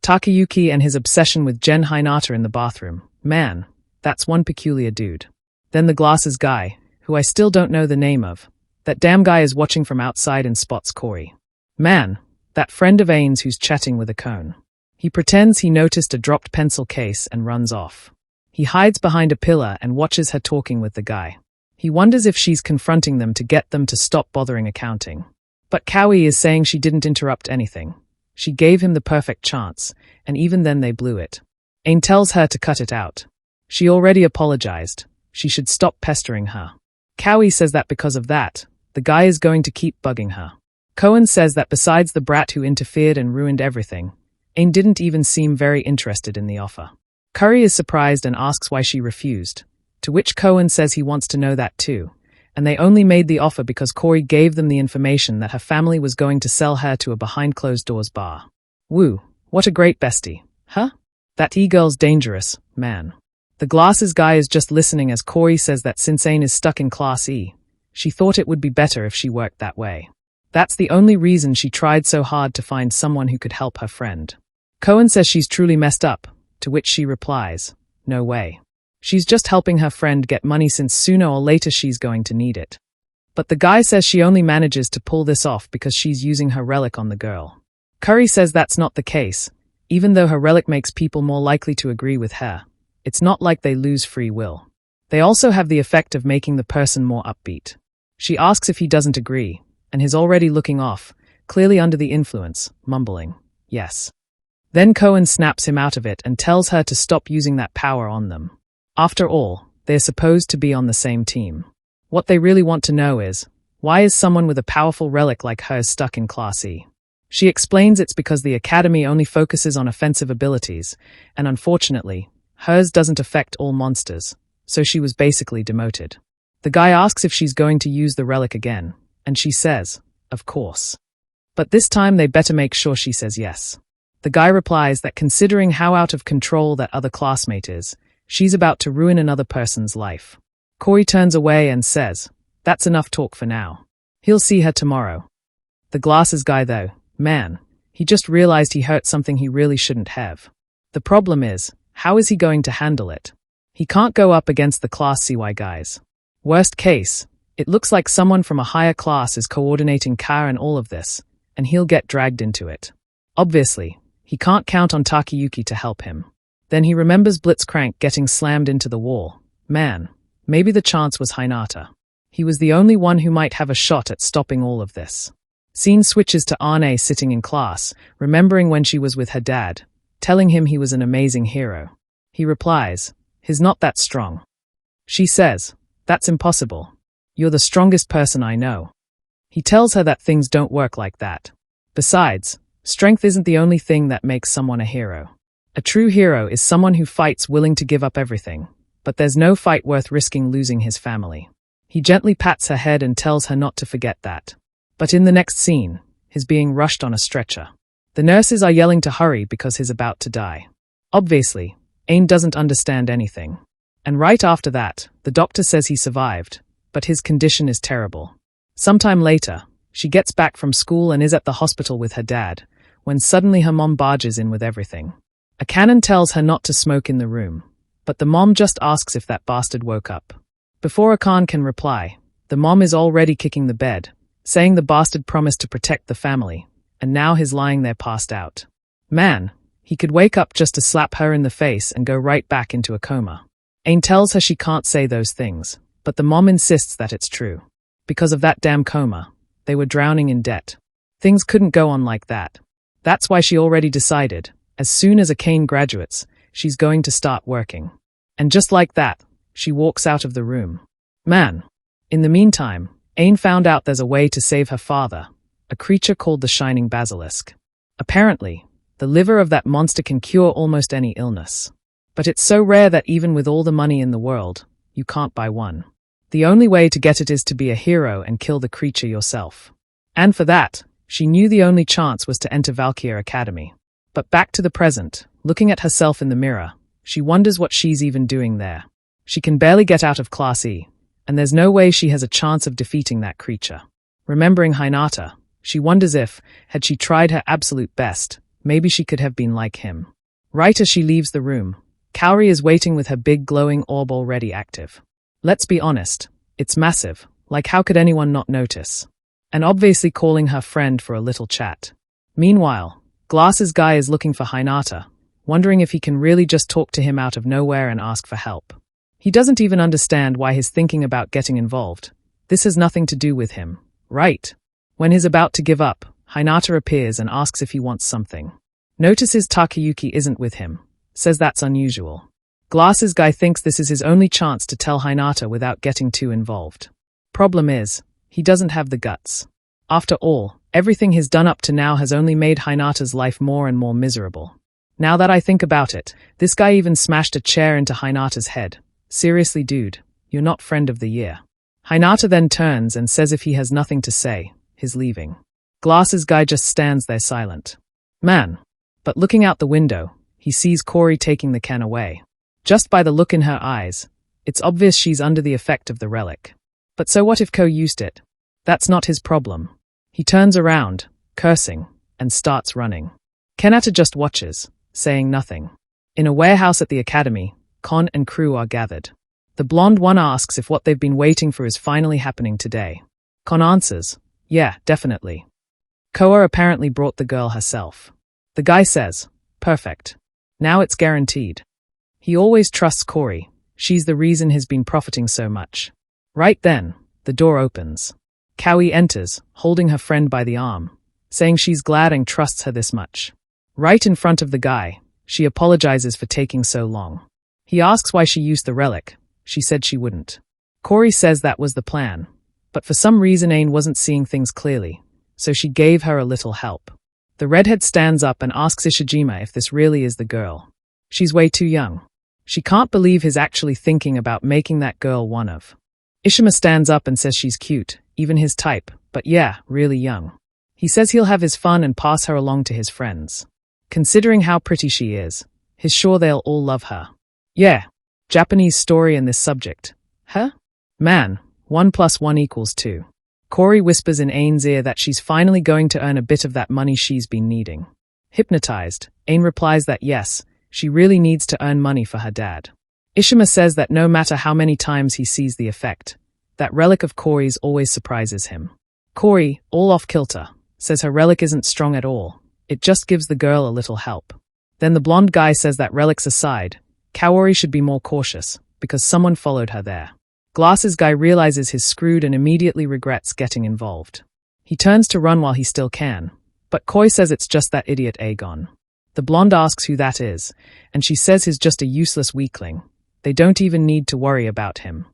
Takayuki and his obsession with Gen Hinata in the bathroom. Man, that's one peculiar dude. Then the glasses guy, who I still don't know the name of. That damn guy is watching from outside and spots Corey. Man, that friend of Ain's who's chatting with a cone. He pretends he noticed a dropped pencil case and runs off. He hides behind a pillar and watches her talking with the guy. He wonders if she's confronting them to get them to stop bothering accounting. But Cowie is saying she didn't interrupt anything. She gave him the perfect chance, and even then they blew it. Ain tells her to cut it out. She already apologized. She should stop pestering her. Cowie says that because of that, the guy is going to keep bugging her. Cohen says that besides the brat who interfered and ruined everything, Ain didn't even seem very interested in the offer. Curry is surprised and asks why she refused, to which Cohen says he wants to know that too, and they only made the offer because Corey gave them the information that her family was going to sell her to a behind-closed-doors bar. Woo, what a great bestie, huh? That E-girl's dangerous, man. The glasses guy is just listening as Corey says that since Ain is stuck in Class E, she thought it would be better if she worked that way. That's the only reason she tried so hard to find someone who could help her friend. Cohen says she's truly messed up, to which she replies, no way. She's just helping her friend get money since sooner or later she's going to need it. But the guy says she only manages to pull this off because she's using her relic on the girl. Curry says that's not the case. Even though her relic makes people more likely to agree with her, it's not like they lose free will. They also have the effect of making the person more upbeat. She asks if he doesn't agree, and he's already looking off, clearly under the influence, mumbling, yes. Then Cohen snaps him out of it and tells her to stop using that power on them. After all, they're supposed to be on the same team. What they really want to know is, why is someone with a powerful relic like hers stuck in Class E? She explains it's because the Academy only focuses on offensive abilities, and unfortunately, hers doesn't affect all monsters, so she was basically demoted. The guy asks if she's going to use the relic again, and she says, of course. But this time they better make sure she says yes. The guy replies that considering how out of control that other classmate is, she's about to ruin another person's life. Corey turns away and says, that's enough talk for now. He'll see her tomorrow. The glasses guy though, man, he just realized he hurt something he really shouldn't have. The problem is, how is he going to handle it? He can't go up against the Class CY guys. Worst case, it looks like someone from a higher class is coordinating Ka and all of this, and he'll get dragged into it. Obviously, he can't count on Takayuki to help him. Then he remembers Blitzcrank getting slammed into the wall. Man, maybe the chance was Hinata. He was the only one who might have a shot at stopping all of this. Scene switches to Arne sitting in class, remembering when she was with her dad, telling him he was an amazing hero. He replies, he's not that strong. She says, that's impossible. You're the strongest person I know. He tells her that things don't work like that. Besides, strength isn't the only thing that makes someone a hero. A true hero is someone who fights willing to give up everything, but there's no fight worth risking losing his family. He gently pats her head and tells her not to forget that. But in the next scene, he's being rushed on a stretcher. The nurses are yelling to hurry because he's about to die. Obviously, Ain doesn't understand anything. And right after that, the doctor says he survived, but his condition is terrible. Sometime later, she gets back from school and is at the hospital with her dad, when suddenly her mom barges in with everything. A canon tells her not to smoke in the room, but the mom just asks if that bastard woke up. Before Akan can reply, the mom is already kicking the bed, saying the bastard promised to protect the family, and now he's lying there passed out. Man, he could wake up just to slap her in the face and go right back into a coma. Ain tells her she can't say those things, but the mom insists that it's true. Because of that damn coma, they were drowning in debt. Things couldn't go on like that. That's why she already decided, as soon as Akane graduates, she's going to start working. And just like that, she walks out of the room. Man. In the meantime, Ain found out there's a way to save her father, a creature called the Shining Basilisk. Apparently, the liver of that monster can cure almost any illness. But it's so rare that even with all the money in the world, you can't buy one. The only way to get it is to be a hero and kill the creature yourself. And for that, she knew the only chance was to enter Valkyrie Academy. But back to the present, looking at herself in the mirror, she wonders what she's even doing there. She can barely get out of Class E, and there's no way she has a chance of defeating that creature. Remembering Hinata, she wonders if, had she tried her absolute best, Maybe she could have been like him. Right as she leaves the room, Kaori is waiting with her big glowing orb already active. Let's be honest, it's massive, like how could anyone not notice? And obviously calling her friend for a little chat. Meanwhile, Glasses Guy is looking for Hinata, wondering if he can really just talk to him out of nowhere and ask for help. He doesn't even understand why he's thinking about getting involved. This has nothing to do with him, right? When he's about to give up, Hinata appears and asks if he wants something. Notices Takayuki isn't with him, says that's unusual. Glasses Guy thinks this is his only chance to tell Hinata without getting too involved. Problem is, he doesn't have the guts. After all, everything he's done up to now has only made Hinata's life more and more miserable. Now that I think about it, this guy even smashed a chair into Hinata's head. Seriously, dude, you're not friend of the year. Hinata then turns and says if he has nothing to say, he's leaving. Glasses Guy just stands there silent. Man. But looking out the window, he sees Kaori taking the can away. Just by the look in her eyes, it's obvious she's under the effect of the relic. But so what if Ko used it? That's not his problem. He turns around, cursing, and starts running. Hinata just watches, saying nothing. In a warehouse at the academy, Kon and crew are gathered. The blonde one asks if what they've been waiting for is finally happening today. Kon answers, yeah, definitely. Koa apparently brought the girl herself. The guy says, perfect. Now it's guaranteed. He always trusts Kaori. She's the reason he's been profiting so much. Right then, the door opens. Kaori enters, holding her friend by the arm, saying she's glad and trusts her this much. Right in front of the guy, she apologizes for taking so long. He asks why she used the relic. She said she wouldn't. Kaori says that was the plan, but for some reason Aine wasn't seeing things clearly, so she gave her a little help. The redhead stands up and asks Ishijima if this really is the girl. She's way too young. She can't believe he's actually thinking about making that girl one of. Ishima stands up and says she's cute, even his type, but yeah, really young. He says he'll have his fun and pass her along to his friends. Considering how pretty she is, he's sure they'll all love her. Yeah, Japanese story in this subject. Huh? Man, 1 + 1 = 2. Kaori whispers in Aine's ear that she's finally going to earn a bit of that money she's been needing. Hypnotized, Aine replies that yes, she really needs to earn money for her dad. Ishima says that no matter how many times he sees the effect, that relic of Kaori's always surprises him. Kaori, all off kilter, says her relic isn't strong at all. It just gives the girl a little help. Then the blonde guy says that relics aside, Kaori should be more cautious, because someone followed her there. Glasses Guy realizes he's screwed and immediately regrets getting involved. He turns to run while he still can, but Koi says it's just that idiot Aegon. The blonde asks who that is, and she says he's just a useless weakling. They don't even need to worry about him.